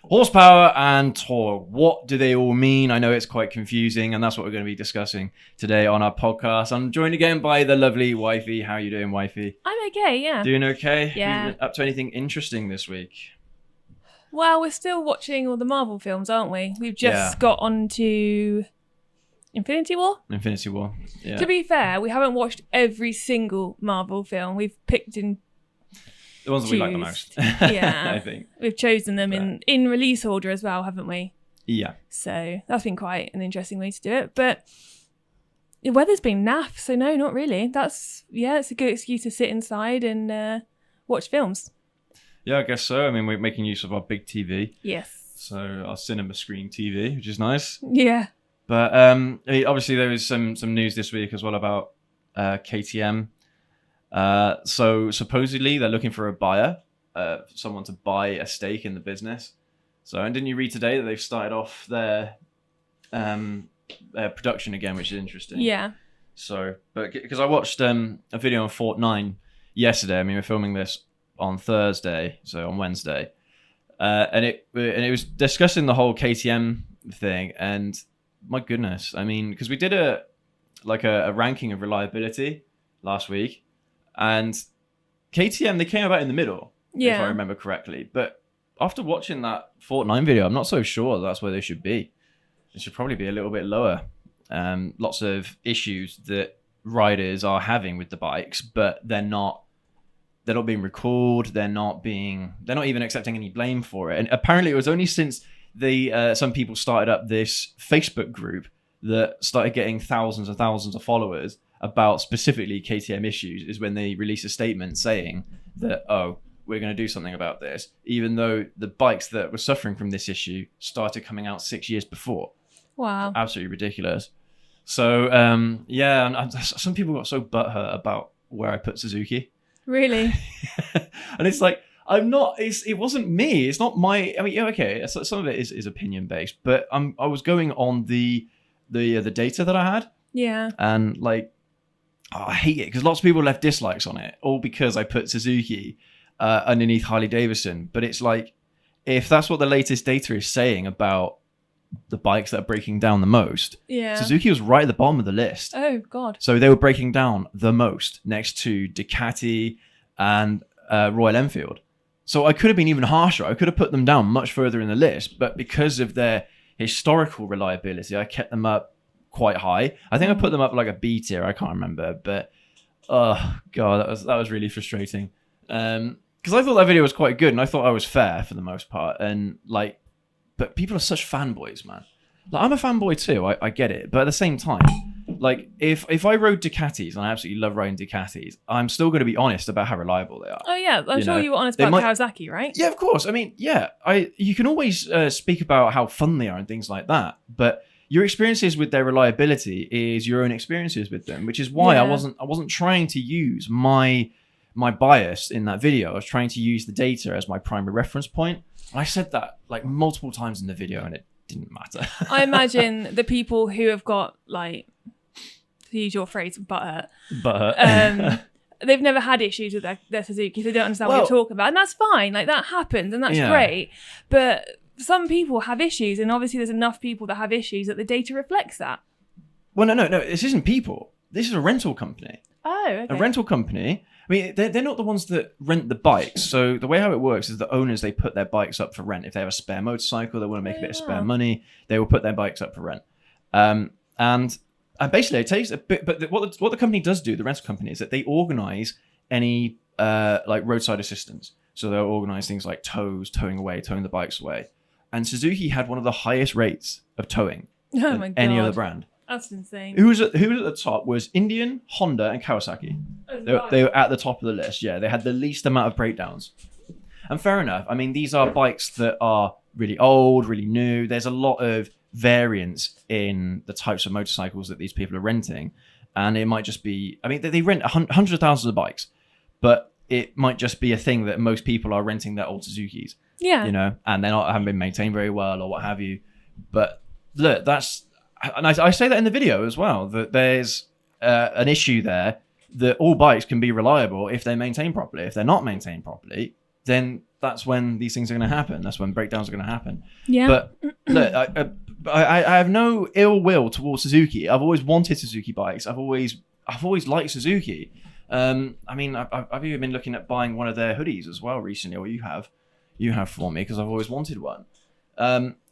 Horsepower and torque. What do they all mean? I know it's quite confusing, and that's what we're going to be discussing today on our podcast. I'm joined again by the lovely wifey. How are you doing, wifey? I'm okay, yeah. Doing okay? Yeah. You up to anything interesting this week? Well, we're still watching all the Marvel films, aren't we? We've just got on to Infinity War. Infinity War, yeah. To be fair, we haven't watched every single Marvel film. We've picked and the ones that we like the most. Yeah. I think. We've chosen them in release order as well, haven't we? Yeah. So that's been quite an interesting way to do it. But the weather's been naff, so no, not really. It's a good excuse to sit inside and watch films. Yeah, I guess so. I mean, we're making use of our big TV. Yes. So our cinema screen TV, which is nice. Yeah. But obviously there was some news this week as well about KTM. So supposedly they're looking for a buyer, someone to buy a stake in the business. So, and didn't you read today that they've started off their production again, which is interesting. Yeah. So, but because I watched a video on Fortnite yesterday. I mean, we're filming this on Thursday, so on Wednesday, and it was discussing the whole KTM thing. And my goodness, I mean, because we did a ranking of reliability last week. And KTM, they came about in the middle, if I remember correctly. But after watching that Fortnite video, I'm not so sure that's where they should be. They should probably be a little bit lower. Lots of issues that riders are having with the bikes, but they're not being recalled. They're not even accepting any blame for it. And apparently, it was only since some people started up this Facebook group that started getting thousands and thousands of followers about specifically KTM issues is when they released a statement saying that, we're going to do something about this, even though the bikes that were suffering from this issue started coming out 6 years before. Wow. Absolutely ridiculous. So, and some people got so butthurt about where I put Suzuki. Really? And it's like, it wasn't me. It's not my, I mean, yeah, okay, some of it is opinion based, but I was going on the data that I had. Yeah. And I hate it because lots of people left dislikes on it, all because I put Suzuki underneath Harley Davidson. But it's like, if that's what the latest data is saying about the bikes that are breaking down the most, Suzuki was right at the bottom of the list. Oh, God. So they were breaking down the most next to Ducati and Royal Enfield. So I could have been even harsher. I could have put them down much further in the list. But because of their historical reliability, I kept them up quite high. I think I put them up like a B tier. I can't remember, but oh god, that was really frustrating. Because I thought that video was quite good, and I thought I was fair for the most part. And but people are such fanboys, man. I'm a fanboy too. I get it, but at the same time, if I rode Ducatis, and I absolutely love riding Ducatis, I'm still going to be honest about how reliable they are. Oh yeah, I'm sure you were honest about Kawasaki, right? Yeah, of course. I mean, you can always speak about how fun they are and things like that, but your experiences with their reliability is your own experiences with them, which is why I wasn't trying to use my bias in that video. I was trying to use the data as my primary reference point. And I said that multiple times in the video, and it didn't matter. I imagine the people who have got to use your phrase, butthurt. They've never had issues with their Suzuki. They don't understand what you're talking about, and that's fine. That happens, and that's great. But some people have issues, and obviously there's enough people that have issues that the data reflects that. Well, no, this isn't people. This is a rental company. Oh, okay. A rental company. I mean, they're not the ones that rent the bikes. So the way how it works is the owners, they put their bikes up for rent. If they have a spare motorcycle, they want to make a bit of spare money, they will put their bikes up for rent. And basically it takes a bit, but what the company does do, the rental company, is that they organize any roadside assistance. So they'll organize things like towing the bikes away. And Suzuki had one of the highest rates of towing than any other brand. That's insane. Who was at the top was Indian, Honda, and Kawasaki. They were at the top of the list. Yeah, they had the least amount of breakdowns. And fair enough. I mean, these are bikes that are really old, really new. There's a lot of variance in the types of motorcycles that these people are renting. And it might just be, I mean, they rent hundreds of thousands of bikes, but it might just be a thing that most people are renting their old Suzukis. Yeah. And they haven't been maintained very well or what have you. But look, and I say that in the video as well, that there's an issue there that all bikes can be reliable if they're maintained properly. If they're not maintained properly, then that's when these things are going to happen. That's when breakdowns are going to happen. Yeah. But look, I have no ill will towards Suzuki. I've always wanted Suzuki bikes. I've always liked Suzuki. I mean, I've even been looking at buying one of their hoodies as well recently, or you have for me, because I've always wanted one.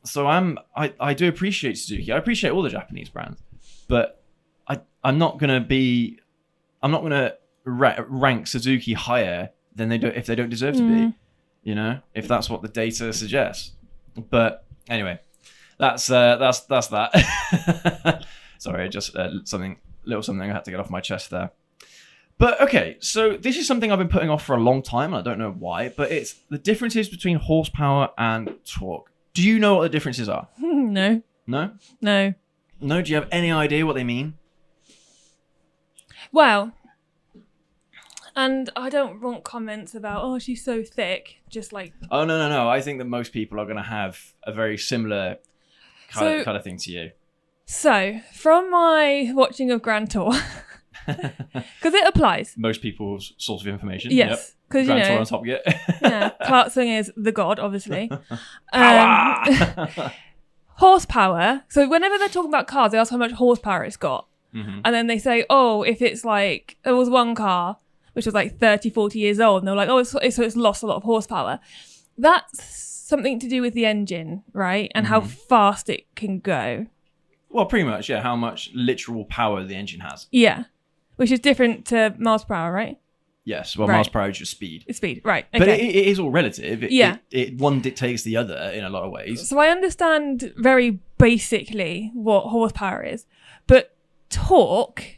So I do appreciate Suzuki. I appreciate all the Japanese brands, but I'm not gonna rank Suzuki higher than they do if they don't deserve to be. You know, if that's what the data suggests. But anyway, that's that. Sorry, just something I had to get off my chest there. But okay, so this is something I've been putting off for a long time, and I don't know why, but it's the differences between horsepower and torque. Do you know what the differences are? No. No? No. No? Do you have any idea what they mean? Well, and I don't want comments about, oh, she's so thick, just like... Oh, no. I think that most people are going to have a very similar kind of thing to you. So, from my watching of Grand Tour... Because it applies. Most people's source of information. Yes. Because, Grand Tour on top of it. Yeah. Clarkson is the god, obviously. Horsepower. So whenever they're talking about cars, they ask how much horsepower it's got. Mm-hmm. And then they say, oh, if it's like, there was one car which was like 30, 40 years old. And they're like, oh, so it's lost a lot of horsepower. That's something to do with the engine, right? And how fast it can go. Well, pretty much, yeah. How much literal power the engine has. Yeah. Which is different to miles per hour, right? Yes. Well, miles per hour is just speed. It's speed, right. Okay. But it is all relative. Yeah. It one dictates the other in a lot of ways. So I understand very basically what horsepower is. But torque...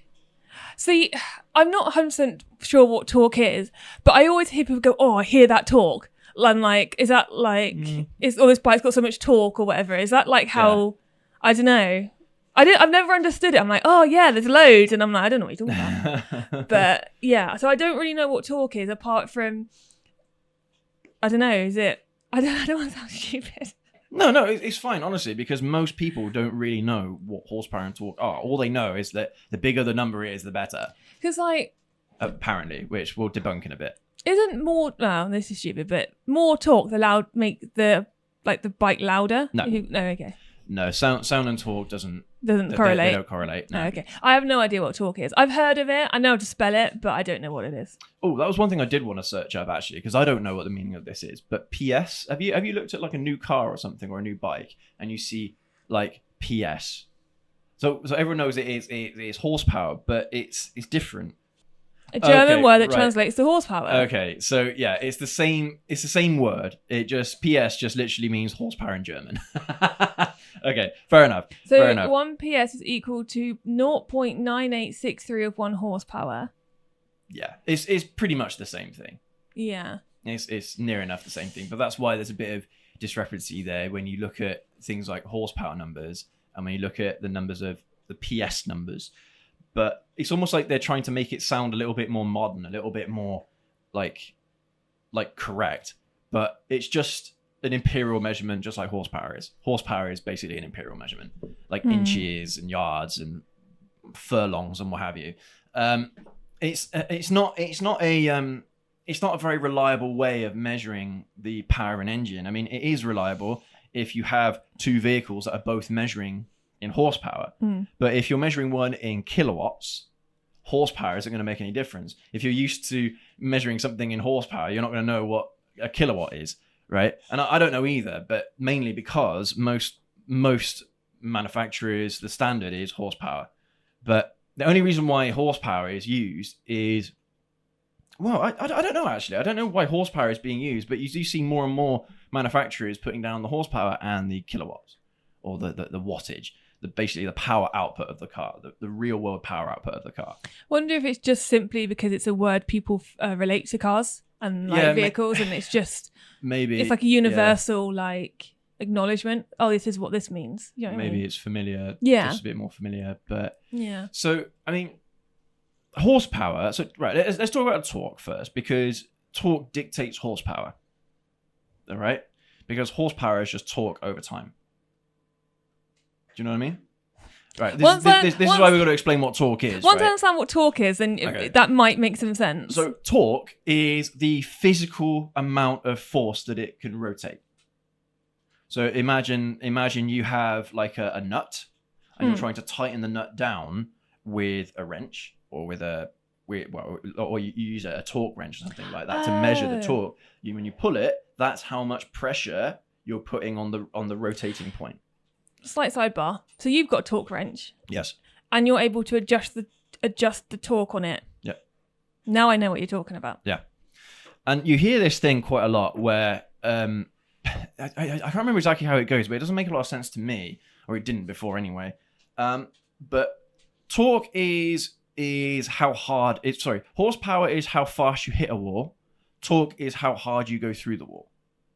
See, I'm not 100% sure what torque is, but I always hear people go, oh, I hear that torque. And like, is that like... this bike's got so much torque or whatever. Is that like how... Yeah. I don't know. I've never understood it. I'm like, oh yeah, there's loads, and I'm like, I don't know what you're talking about. But yeah, so I don't really know what torque is apart from, I don't know. Is it? I don't want to sound stupid. No, it's fine, honestly, because most people don't really know what horsepower and torque are. All they know is that the bigger the number is, the better. Because like, apparently, which we'll debunk in a bit. Isn't more? Well, this is stupid, but more torque make the bike louder? No. Okay. No, sound and torque doesn't correlate. They don't correlate. No. Oh, okay. I have no idea what torque is. I've heard of it. I know how to spell it, but I don't know what it is. Oh, that was one thing I did want to search up actually, because I don't know what the meaning of this is. But PS, have you looked at like a new car or something or a new bike, and you see like PS? So everyone knows it is horsepower, but it's different. A German word that translates to horsepower. Okay, so yeah, it's the same word. It just PS just literally means horsepower in German. Okay, fair enough. So 1 PS is equal to 0.9863 of 1 horsepower. Yeah, it's pretty much the same thing. Yeah. It's near enough the same thing, but that's why there's a bit of discrepancy there when you look at things like horsepower numbers and when you look at the numbers of the PS numbers. But it's almost like they're trying to make it sound a little bit more modern, a little bit more like correct. But it's just an imperial measurement, just like horsepower is. Horsepower is basically an imperial measurement, like inches and yards and furlongs and what have you. It's not a very reliable way of measuring the power of an engine. I mean, it is reliable if you have two vehicles that are both measuring in horsepower. But if you're measuring one in kilowatts, horsepower isn't going to make any difference. If you're used to measuring something in horsepower, you're not going to know what a kilowatt is, right? And I don't know either, but mainly because most manufacturers, the standard is horsepower. But the only reason why horsepower is used is, well, I don't know actually. I don't know why horsepower is being used, but you do see more and more manufacturers putting down the horsepower and the kilowatts or the wattage. Basically the power output of the car, the real world power output of the car. Wonder if it's just simply because it's a word people relate to cars and vehicles, and it's just maybe it's like a universal like acknowledgement. Oh, this is what this means. You know what I mean? It's familiar. Yeah, just a bit more familiar. But yeah. So I mean, horsepower. So right, let's talk about torque first, because torque dictates horsepower. All right, because horsepower is just torque over time. Do you know what I mean? Right. This is why we've got to explain what torque is. Once I understand what torque is, then that might make some sense. So torque is the physical amount of force that it can rotate. So imagine you have like a nut, and you're trying to tighten the nut down with a wrench or or you use a torque wrench or something like that to measure the torque. When you pull it, that's how much pressure you're putting on the rotating point. Slight sidebar. So you've got a torque wrench. Yes. And you're able to adjust the torque on it. Yeah. Now I know what you're talking about. Yeah. And you hear this thing quite a lot where I can't remember exactly how it goes, but it doesn't make a lot of sense to me, or it didn't before anyway. But torque is how hard it's horsepower is how fast you hit a wall. Torque is how hard you go through the wall,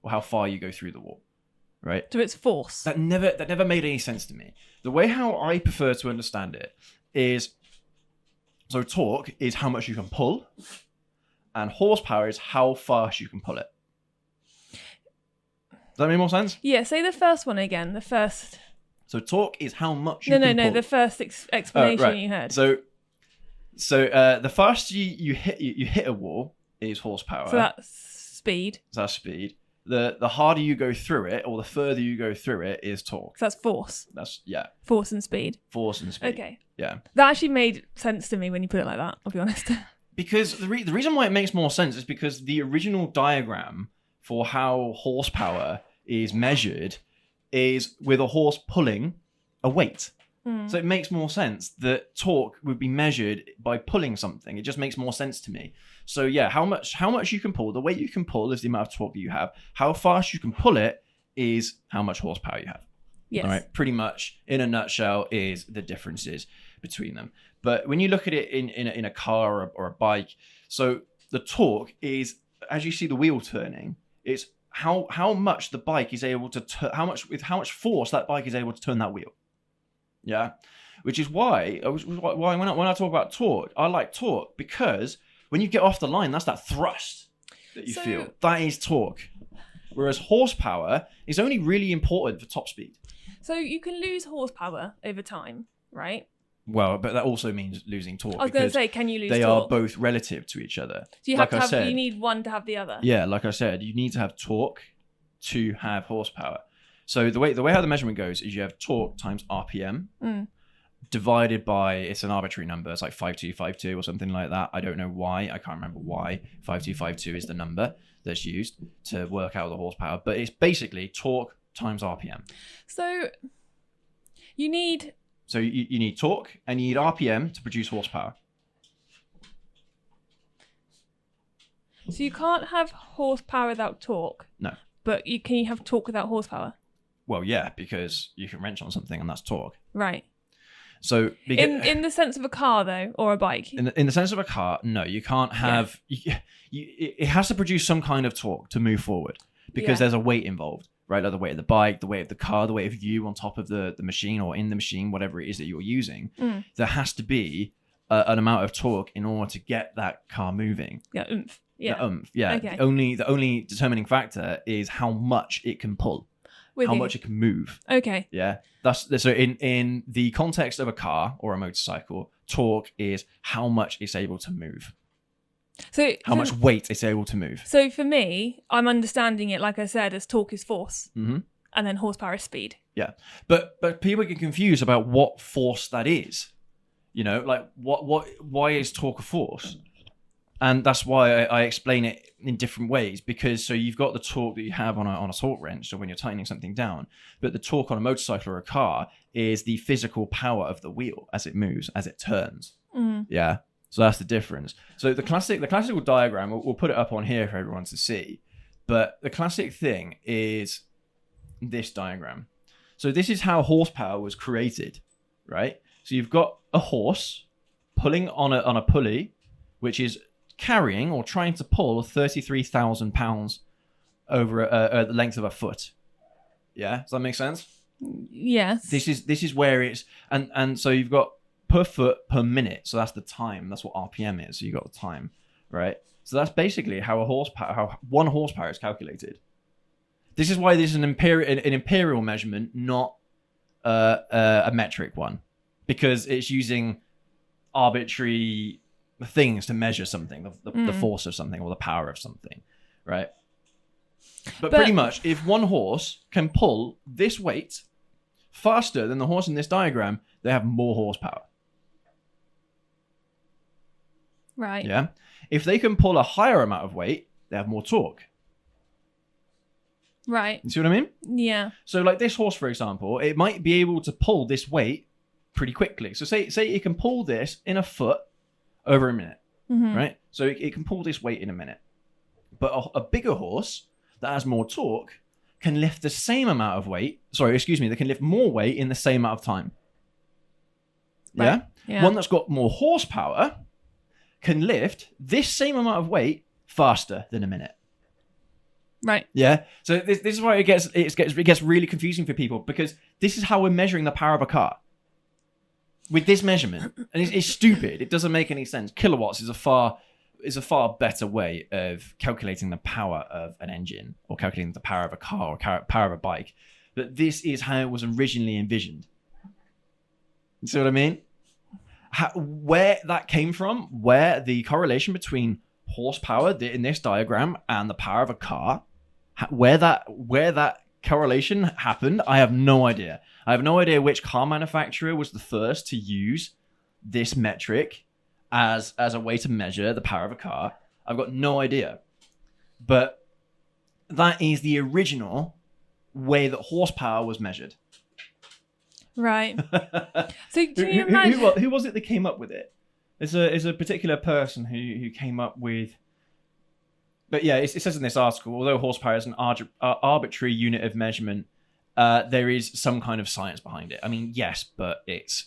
or how far you go through the wall. Right. So it's force. That never made any sense to me. The way how I prefer to understand it is, so torque is how much you can pull, and horsepower is how fast you can pull it. Does that make more sense? Yeah. Say the first one again. The first. So torque is how much you can pull. The first explanation you heard. So the faster you hit a wall is horsepower. So that's speed. The harder you go through it, or the further you go through it, is torque. So that's force. Force and speed. Okay. Yeah. That actually made sense to me when you put it like that, I'll be honest. Because the reason why it makes more sense is because the original diagram for how horsepower is measured is with a horse pulling a weight. So it makes more sense that torque would be measured by pulling something. It just makes more sense to me. So yeah, how much you can pull, the weight you can pull is the amount of torque that you have. How fast you can pull it is how much horsepower you have. Yes. All right, pretty much in a nutshell is the differences between them. But when you look at it in a car or a bike, so the torque is, as you see the wheel turning, it's how much the bike is able to how much force that bike is able to turn that wheel. Yeah, which is why when I talk about torque, I like torque because when you get off the line, that's that thrust that you feel. That is torque. Whereas horsepower is only really important for top speed. So you can lose horsepower over time, right? Well, but that also means losing torque. I was going to say, can you lose torque? They are both relative to each other. So you have to have, you need one to have the other. Yeah, like I said, you need to have torque to have horsepower. So the way how the measurement goes is you have torque times RPM divided by, it's an arbitrary number. It's like 5252 or something like that. I don't know why. I can't remember why 5252 is the number that's used to work out the horsepower. But it's basically torque times RPM. So you need... So you need torque and you need RPM to produce horsepower. So you can't have horsepower without torque? No. But can you have torque without horsepower? Well, yeah, because you can wrench on something and that's torque. Right. So in the sense of a car, though, or a bike? In the sense of a car, no, you can't have... Yeah. It has to produce some kind of torque to move forward because there's a weight involved, right? Like the weight of the bike, the weight of the car, the weight of you on top of the machine or in the machine, whatever it is that you're using. There has to be an amount of torque in order to get that car moving. Yeah, oomph. Yeah. The oomph, yeah. Okay. The only determining factor is how much it can pull. Much it can move. Okay. Yeah. So in the context of a car or a motorcycle, torque is how much it's able to move. So how much weight it's able to move. So for me, I'm understanding it, like I said, as torque is force. And then horsepower is speed. Yeah. But people get confused about what force that is. You know, like why is torque a force? And that's why I explain it in different ways, because so you've got the torque that you have on a torque wrench, so when you're tightening something down, but the torque on a motorcycle or a car is the physical power of the wheel as it moves, as it turns. Yeah, so that's the difference. So the classical diagram, we'll put it up on here for everyone to see, but the classic thing is this diagram. So this is how horsepower was created, right? So you've got a horse pulling on a pulley, which is carrying or trying to pull 33,000 pounds over the length of a foot. Yeah, does that make sense? Yes. This is where it's and so you've got per foot per minute. So that's the time. That's what RPM is. So you got the time, right? So that's basically how how 1 horsepower is calculated. This is why this is an imperial measurement, not a metric one. because it's using arbitrary things to measure something, the force of something or the power of something, right? But pretty much, if one horse can pull this weight faster than the horse in this diagram, they have more horsepower. Right. Yeah. If they can pull a higher amount of weight, they have more torque. Right. You see what I mean? Yeah. So like this horse, for example, it might be able to pull this weight pretty quickly. So say it can pull this in a foot over a minute, right? So it can pull this weight in a minute. But a bigger horse that has more torque can lift the same amount of weight. They can lift more weight in the same amount of time. Right. Yeah? One that's got more horsepower can lift this same amount of weight faster than a minute. Right. Yeah. So this is why it gets really confusing for people, because this is how we're measuring the power of a car. With this measurement, and it's stupid. It doesn't make any sense. Kilowatts is a far better way of calculating the power of an engine, or calculating the power of a car, or power of a bike. But this is how it was originally envisioned. You see what I mean? Where that came from, where the correlation between horsepower in this diagram and the power of a car, where that correlation happened, I have no idea. I have no idea which car manufacturer was the first to use this metric as a way to measure the power of a car. I've got no idea. But that is the original way that horsepower was measured. Right. So do you imagine... who was it that came up with it? There's a particular person who came up with... But yeah, it says in this article, although horsepower is an arbitrary unit of measurement, there is some kind of science behind it. I mean, yes, but it's...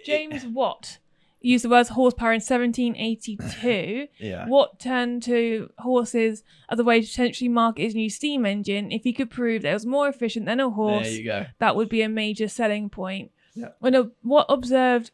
James Watt used the words horsepower in 1782. Yeah. Watt turned to horses as a way to potentially market his new steam engine. If he could prove that it was more efficient than a horse, there you go. That would be a major selling point. Yeah. When Watt observed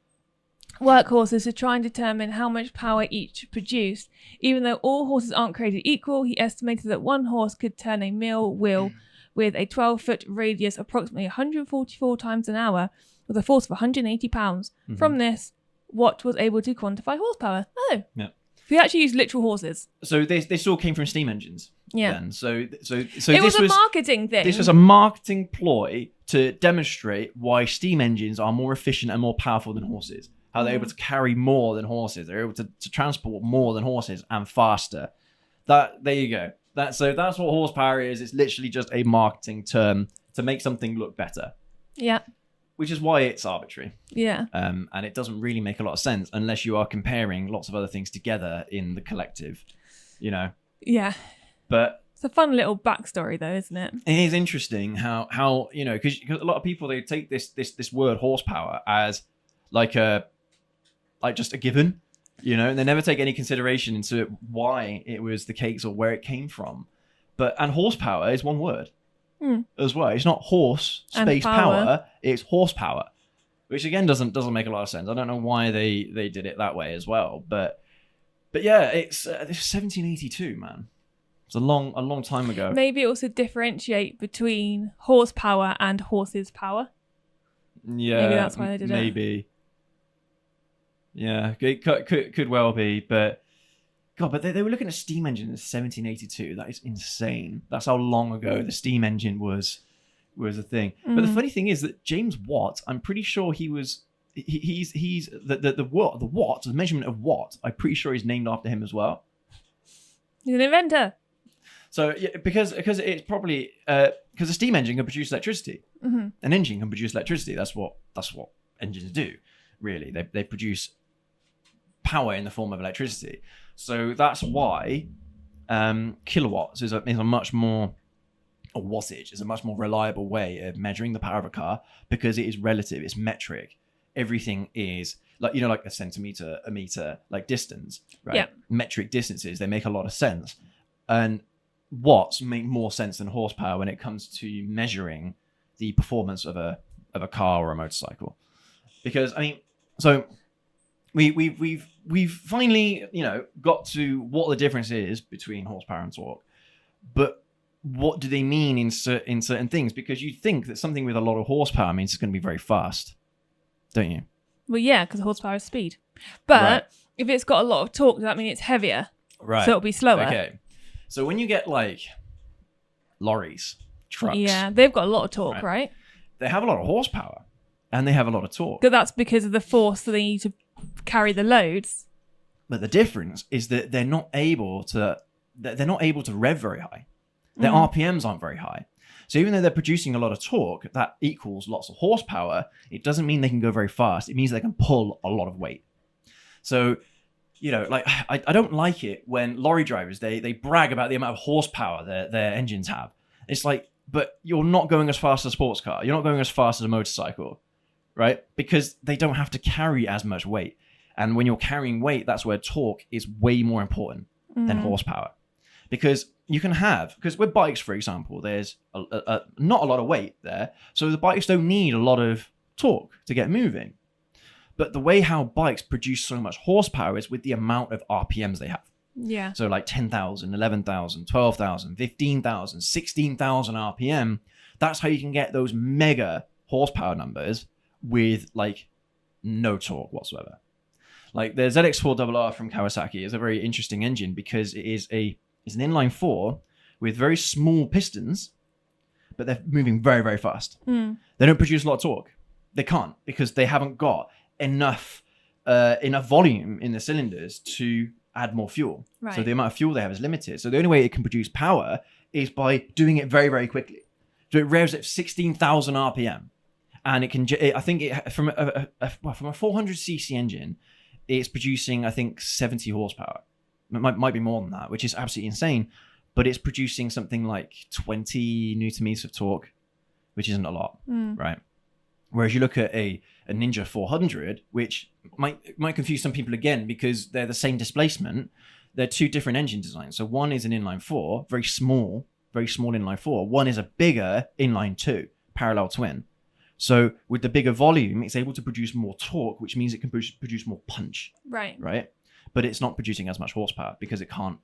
workhorses to try and determine how much power each produced. Even though all horses aren't created equal, he estimated that one horse could turn a mill wheel with a 12-foot radius approximately 144 times an hour with a force of 180 pounds. Mm-hmm. From this, Watt was able to quantify horsepower. Oh. Yeah. We actually used literal horses. So this all came from steam engines. Yeah. Then. So it was a marketing thing. This was a marketing ploy to demonstrate why steam engines are more efficient and more powerful than horses. How they're able to carry more than horses. They're able to transport more than horses and faster. There you go. That's what horsepower is. It's literally just a marketing term to make something look better. Yeah. Which is why it's arbitrary. Yeah. And it doesn't really make a lot of sense unless you are comparing lots of other things together in the collective, you know. Yeah. But it's a fun little backstory, though, isn't it? It is interesting how you know, because a lot of people, they take this word horsepower as like just a given, you know, and they never take any consideration into why it was the case or where it came from. And horsepower is one word as well. It's not horse space power, it's horsepower, which again doesn't make a lot of sense. I don't know why they did it that way as well. But yeah, it's 1782, man. It's a long time ago. Maybe also differentiate between horsepower and horse's power. Yeah, maybe that's why they did it. Maybe. Yeah, it could well be, but God, but they were looking at steam engine in 1782. That is insane. That's how long ago the steam engine was a thing. But the funny thing is that James Watt, I'm pretty sure he's the watt, the measurement of watt, I'm pretty sure he's named after him as well. He's an inventor. So yeah, because it's probably because a steam engine can produce electricity. Mm-hmm. An engine can produce electricity. That's what engines do. Really, they produce power in the form of electricity. So that's why kilowatts is a much more, or wattage is a much more reliable way of measuring the power of a car, because it is relative, it's metric. Everything is like, you know, like a centimeter, a meter, like distance, right? Yeah. Metric distances, they make a lot of sense. And watts make more sense than horsepower when it comes to measuring the performance of a car or a motorcycle. Because I mean, so we've finally, you know, got to what the difference is between horsepower and torque, but what do they mean in certain things? Because you'd think that something with a lot of horsepower means it's going to be very fast. don't you? Well, yeah, because horsepower is speed. But if it's got a lot of torque, does that mean it's heavier? Right. So it'll be slower. Okay. So when you get like lorries, trucks. Yeah, they've got a lot of torque, right? They have a lot of horsepower and they have a lot of torque. But that's because of the force that they need to carry the loads. But the difference is that they're not able to rev very high. Their RPMs aren't very high. So even though they're producing a lot of torque, that equals lots of horsepower, it doesn't mean they can go very fast. It means they can pull a lot of weight. So, like I don't like it when lorry drivers, they brag about the amount of horsepower their engines have. It's like, but you're not going as fast as a sports car. You're not going as fast as a motorcycle, right? Because they don't have to carry as much weight. And when you're carrying weight, that's where torque is way more important than horsepower. Because with bikes, for example, there's not a lot of weight there. So the bikes don't need a lot of torque to get moving. But the way how bikes produce so much horsepower is with the amount of RPMs they have. Yeah. So like 10,000, 11,000, 12,000, 15,000, 16,000 RPM. That's how you can get those mega horsepower numbers with like no torque whatsoever. Like the ZX4RR from Kawasaki is a very interesting engine because it's an inline four with very small pistons, but they're moving very, very fast. They don't produce a lot of torque. They can't because they haven't got enough volume in the cylinders to add more fuel. Right. So the amount of fuel they have is limited. So the only way it can produce power is by doing it very, very quickly. So it revs at 16,000 RPM. And it can, I think from a 400cc engine, it's producing, I think, 70 horsepower. It might be more than that, which is absolutely insane. But it's producing something like 20 newton meters of torque, which isn't a lot, right? Whereas you look at a Ninja 400, which might confuse some people again because they're the same displacement. They're two different engine designs. So one is an inline four, very small inline four. One is a bigger inline two, parallel twin. So with the bigger volume, it's able to produce more torque, which means it can produce more punch. Right. But it's not producing as much horsepower because it can't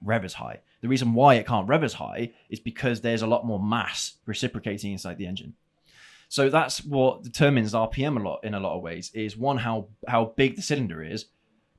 rev as high. The reason why it can't rev as high is because there's a lot more mass reciprocating inside the engine. So that's what determines RPM in a lot of ways is one, how big the cylinder is,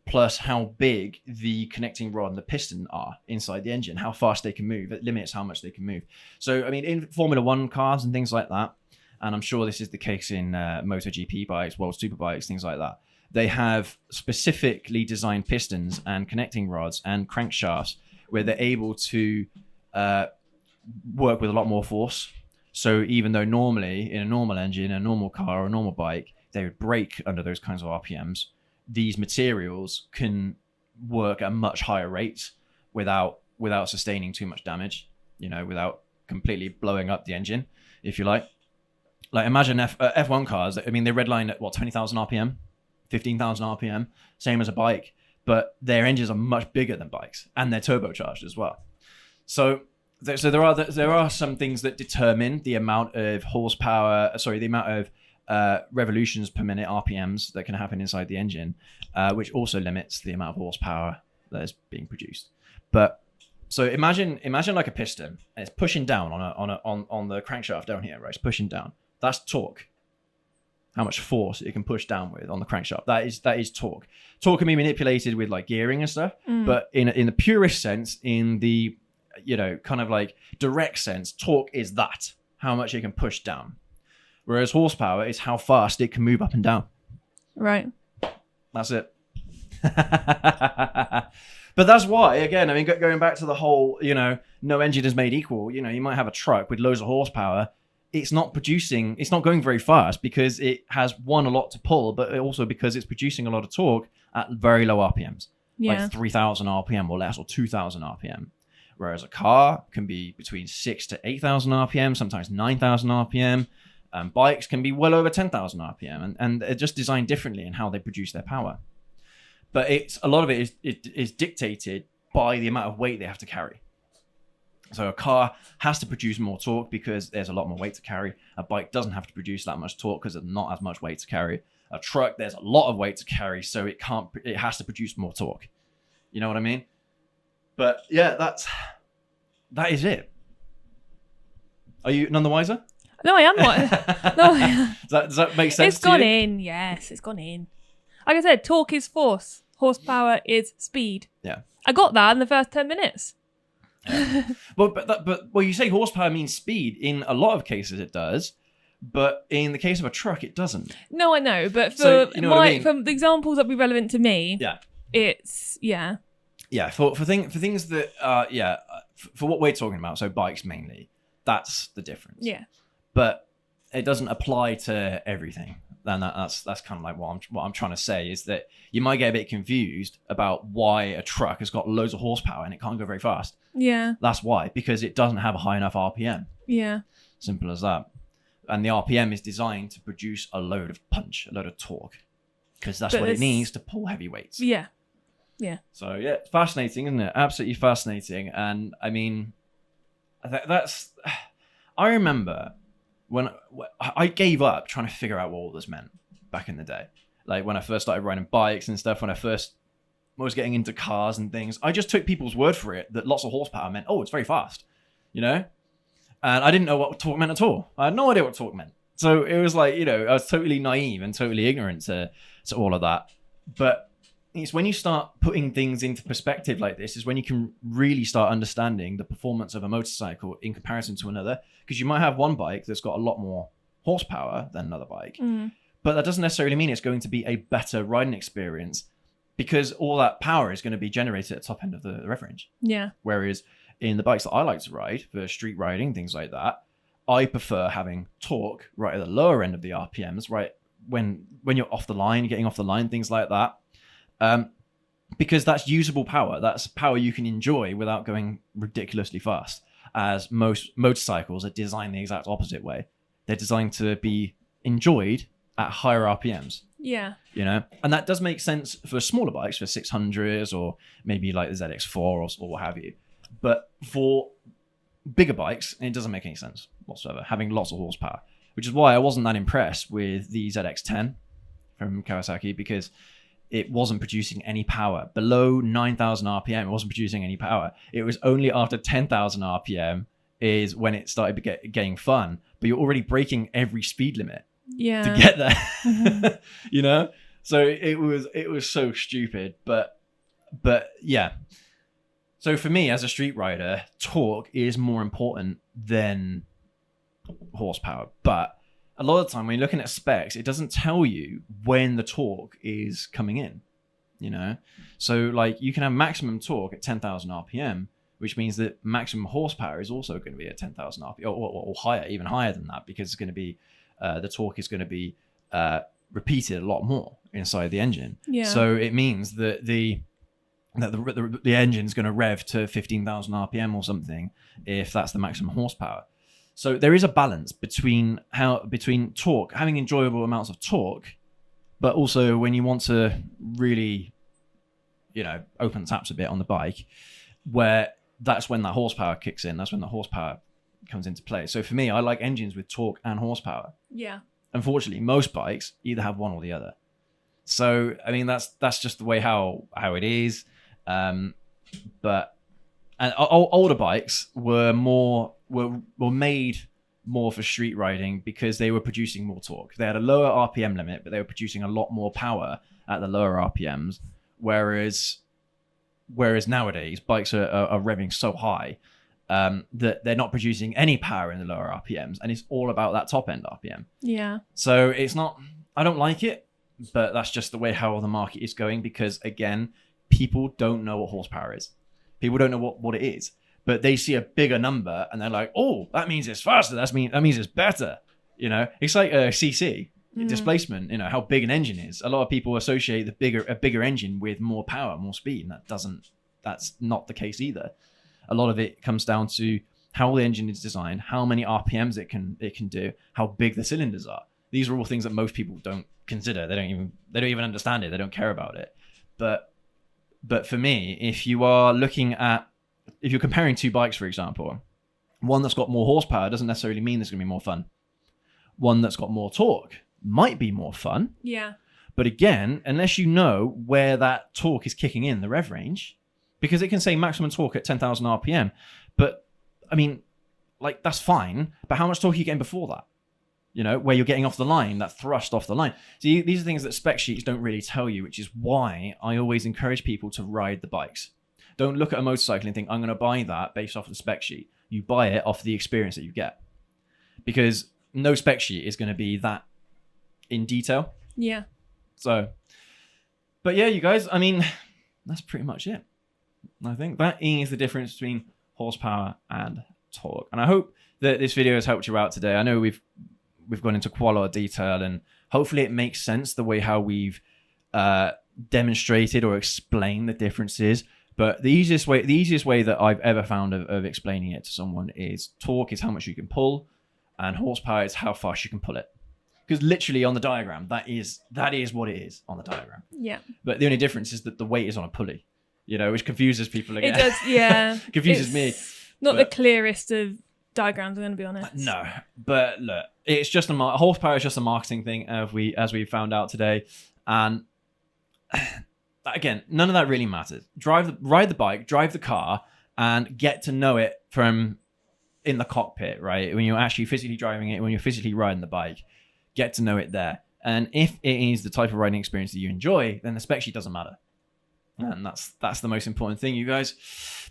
plus how big the connecting rod and the piston are inside the engine, how fast they can move. It limits how much they can move. So, I mean, in Formula One cars and things like that, and I'm sure this is the case in MotoGP bikes, World Superbikes, things like that, they have specifically designed pistons and connecting rods and crankshafts where they're able to work with a lot more force. So even though normally in a normal engine, a normal car or a normal bike, they would brake under those kinds of RPMs, these materials can work at much higher rates without sustaining too much damage, without completely blowing up the engine, if you like. Like imagine F1 cars, I mean, they redline at 20,000 RPM, 15,000 RPM, same as a bike, but their engines are much bigger than bikes and they're turbocharged as well. So there are some things that determine the amount of the amount of revolutions per minute, RPMs, that can happen inside the engine, which also limits the amount of horsepower that is being produced. But so imagine like a piston, and it's pushing down on the crankshaft down here, right? It's pushing down. That's torque. How much force it can push down with on the crankshaft. That is torque. Torque can be manipulated with like gearing and stuff, but in the purest sense, in the kind of like direct sense, torque is that, how much it can push down. Whereas horsepower is how fast it can move up and down. Right. That's it. But that's why, again, I mean, going back to the whole, no engine is made equal. You might have a truck with loads of horsepower. It's not going very fast because it has, one, a lot to pull, but also because it's producing a lot of torque at very low RPMs. Yeah. Like 3,000 RPM or less, or 2,000 RPM. Whereas a car can be between 6,000 to 8,000 RPM, sometimes 9,000 RPM. Bikes can be well over 10,000 RPM, and they're just designed differently in how they produce their power. But a lot of it is dictated by the amount of weight they have to carry. So a car has to produce more torque because there's a lot more weight to carry. A bike doesn't have to produce that much torque because there's not as much weight to carry. A truck, there's a lot of weight to carry, so it has to produce more torque. You know what I mean? But yeah, that is it. Are you none the wiser? No, I am not. No. Does that make sense? It's gone in. Yes, it's gone in. Like I said, torque is force. Horsepower is speed. Yeah. I got that in the first 10 minutes. Yeah. But you say horsepower means speed. In a lot of cases, it does. But in the case of a truck, it doesn't. No, I know. But for So, you know what I mean? from the examples that be relevant to me, Yeah. it's Yeah. For things that for what we're talking about, so bikes mainly, that's the difference. Yeah. But it doesn't apply to everything. And that's kind of like what I'm trying to say is that you might get a bit confused about why a truck has got loads of horsepower and it can't go very fast. Yeah. That's why, because it doesn't have a high enough RPM. Yeah. Simple as that. And the RPM is designed to produce a load of punch, a load of torque, because that's what it needs to pull heavy weights. Yeah. Yeah. So yeah, it's fascinating, isn't it? Absolutely fascinating. And I mean, that's. I remember when I gave up trying to figure out what all this meant back in the day. Like when I first started riding bikes and stuff, when I first was getting into cars and things, I just took people's word for it that lots of horsepower meant, oh, it's very fast, you know? And I didn't know what torque meant at all. I had no idea what torque meant. So it was like, I was totally naive and totally ignorant to all of that. But it's when you start putting things into perspective like this is when you can really start understanding the performance of a motorcycle in comparison to another. Because you might have one bike that's got a lot more horsepower than another bike. Mm. But that doesn't necessarily mean it's going to be a better riding experience because all that power is going to be generated at the top end of the rev range. Yeah. Whereas in the bikes that I like to ride for street riding, things like that, I prefer having torque right at the lower end of the RPMs, right when you're off the line, getting off the line, things like that. Because that's usable power. That's power you can enjoy without going ridiculously fast. As most motorcycles are designed the exact opposite way. They're designed to be enjoyed at higher RPMs. Yeah. And that does make sense for smaller bikes, for 600s or maybe like the ZX4 or what have you. But for bigger bikes, it doesn't make any sense whatsoever, having lots of horsepower, which is why I wasn't that impressed with the ZX10 from Kawasaki because it wasn't producing any power. Below 9,000 RPM, it wasn't producing any power. It was only after 10,000 RPM is when it started getting fun. But you're already breaking every speed limit to get there. Mm-hmm. So it was so stupid. But yeah. So for me, as a street rider, torque is more important than horsepower. But a lot of the time when you're looking at specs, it doesn't tell you when the torque is coming in, So like you can have maximum torque at 10,000 RPM, which means that maximum horsepower is also going to be at 10,000 RPM or higher, even higher than that, because it's going to be, the torque is going to be repeated a lot more inside the engine. Yeah. So it means that the engine is going to rev to 15,000 RPM or something if that's the maximum horsepower. So there is a balance between torque, having enjoyable amounts of torque, but also when you want to really, open the taps a bit on the bike, where that's when that horsepower kicks in. That's when the horsepower comes into play. So for me, I like engines with torque and horsepower. Yeah. Unfortunately, most bikes either have one or the other. So I mean, that's just the way how it is. But older bikes were made more for street riding because they were producing more torque. They had a lower RPM limit, but they were producing a lot more power at the lower RPMs. Whereas nowadays bikes are revving so high that they're not producing any power in the lower RPMs, and it's all about that top end RPM. Yeah. So it's not. I don't like it, but that's just the way how the market is going because again, people don't know what horsepower is. People don't know what it is. But they see a bigger number and they're like, oh, that means it's faster. That means it's better. It's like a CC displacement, how big an engine is. A lot of people associate a bigger engine with more power, more speed. And that's not the case either. A lot of it comes down to how the engine is designed, how many RPMs it can do, how big the cylinders are. These are all things that most people don't consider. They don't even understand it. They don't care about it. But for me, if you're comparing two bikes, for example, one that's got more horsepower doesn't necessarily mean there's going to be more fun. One that's got more torque might be more fun. Yeah. But again, unless you know where that torque is kicking in the rev range, because it can say maximum torque at 10,000 RPM, but I mean, like that's fine. But how much torque are you getting before that? where you're getting off the line, that thrust off the line. See, these are things that spec sheets don't really tell you, which is why I always encourage people to ride the bikes. Don't look at a motorcycle and think, I'm going to buy that based off the spec sheet. You buy it off the experience that you get. Because no spec sheet is going to be that in detail. Yeah. So, but yeah, you guys, I mean, that's pretty much it. I think that is the difference between horsepower and torque. And I hope that this video has helped you out today. I know we've gone into quite a lot of detail, and hopefully it makes sense the way how we've demonstrated or explained the differences. But the easiest way that I've ever found of explaining it to someone is torque is how much you can pull, and horsepower is how fast you can pull it. Because literally on the diagram, that is what it is on the diagram. Yeah. But the only difference is that the weight is on a pulley, which confuses people again. It does, yeah. Confuses me. Not the clearest of diagrams, I'm going to be honest. No, but look, it's just horsepower is just a marketing thing, as we found out today, and again, none of that really matters. Ride the bike, drive the car, and get to know it from in the cockpit, right? When you're actually physically driving it, when you're physically riding the bike, get to know it there. And if it is the type of riding experience that you enjoy, then the spec sheet doesn't matter. And that's the most important thing, you guys.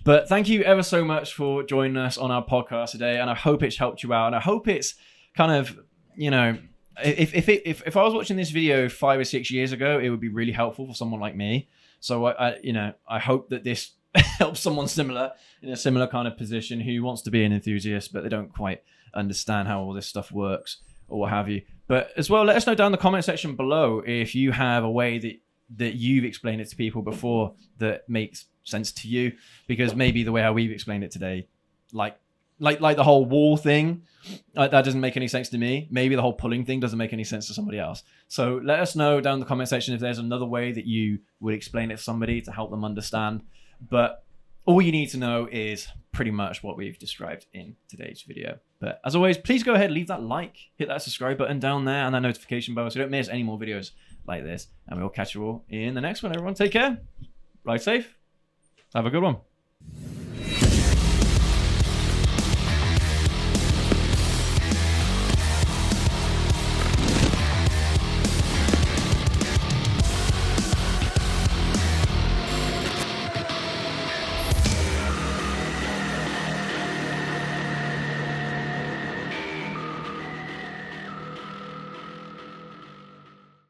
But thank you ever so much for joining us on our podcast today, and I hope it's helped you out, and I hope it's kind of, if I was watching this video 5 or 6 years ago, it would be really helpful for someone like me. So I hope that this helps someone in a similar kind of position who wants to be an enthusiast, but they don't quite understand how all this stuff works or what have you. But as well, let us know down in the comment section below if you have a way that you've explained it to people before that makes sense to you, because maybe the way how we've explained it today, like the whole wall thing, that doesn't make any sense to me. Maybe the whole pulling thing doesn't make any sense to somebody else. So let us know down in the comment section if there's another way that you would explain it to somebody to help them understand. But all you need to know is pretty much what we've described in today's video. But as always, please go ahead, leave that like, hit that subscribe button down there and that notification bell so you don't miss any more videos like this. And we'll catch you all in the next one. Everyone take care. Ride safe. Have a good one.